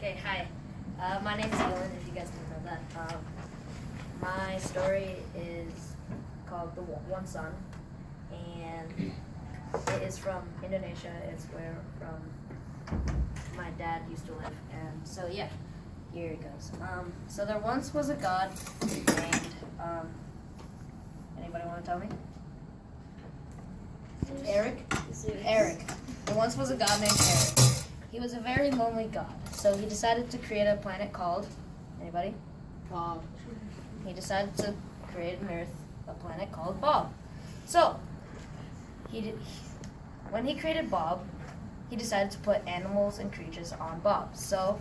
Okay, hi. My name's Ilen, if you guys didn't know that. My story is called The One Sun, and it is from Indonesia. It's where my dad used to live, and so yeah, here it goes. So there once was a god named, anybody want to tell me? Eric? Eric. There once was a god named Eric. He was a very lonely god, so he decided to create a planet called, anybody? Bob. He decided to create an Earth, a planet called Bob. So, when he created Bob, he decided to put animals and creatures on Bob, so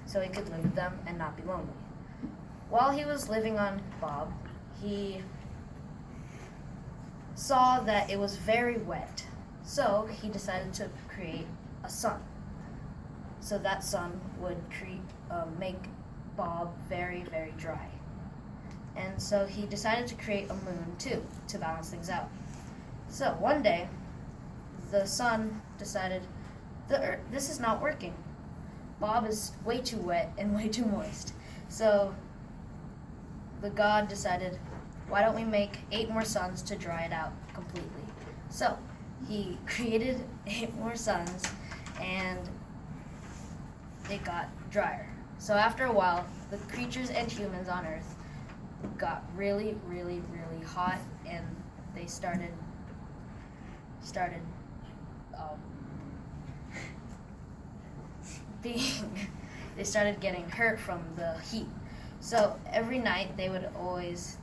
he could live with them and not be lonely. While he was living on Bob, he saw that it was very wet, so he decided to create a sun. So that sun would make Bob very, very dry. And so he decided to create a moon too, to balance things out. So one day, the sun decided, this is not working. Bob is way too wet and way too moist. So the god decided, why don't we make 8 more suns to dry it out completely? So he created 8 more suns, and it got drier. So after a while, the creatures and humans on Earth got really, really, really hot, and they started getting hurt from the heat. So every night they would always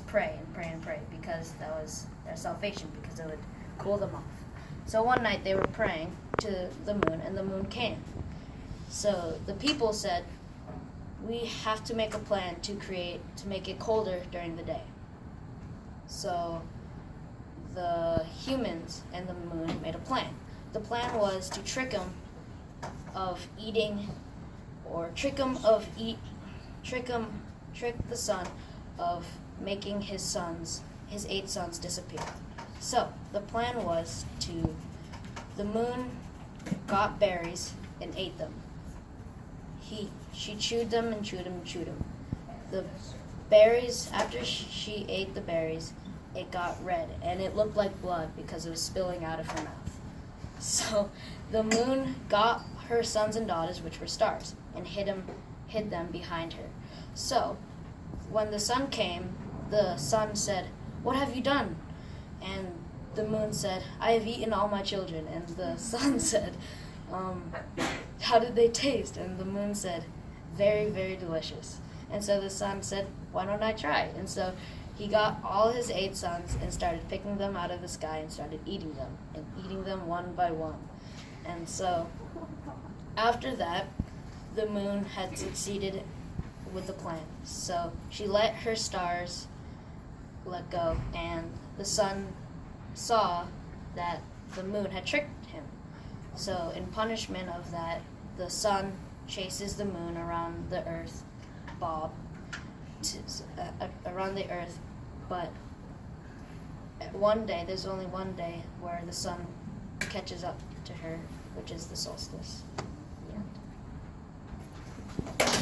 pray and pray and pray, because that was their salvation, because it would cool them off. So one night they were praying to the moon, and the moon came. So the people said, we have to make a plan to make it colder during the day. So the humans and the moon made a plan. The plan was to trick the sun of making his 8 sons disappear. So the plan was the moon got berries and ate them. She chewed them and chewed them and chewed them. The berries, after she ate the berries, it got red, and it looked like blood because it was spilling out of her mouth. So the moon got her sons and daughters, which were stars, and hid them behind her. So when the sun came, the sun said, "What have you done?" And the moon said, "I have eaten all my children." And the sun said, "How did they taste?" And the moon said, "Very, very delicious." And so the sun said, "Why don't I try?" And so he got all his 8 sons and started picking them out of the sky and started eating them one by one. And so after that, the moon had succeeded with the plan. So she let her stars let go, and the sun saw that the moon had tricked him. So in punishment of that, the sun chases the moon around the earth, Bob, around the earth, but there's only one day where the sun catches up to her, which is the solstice. The end.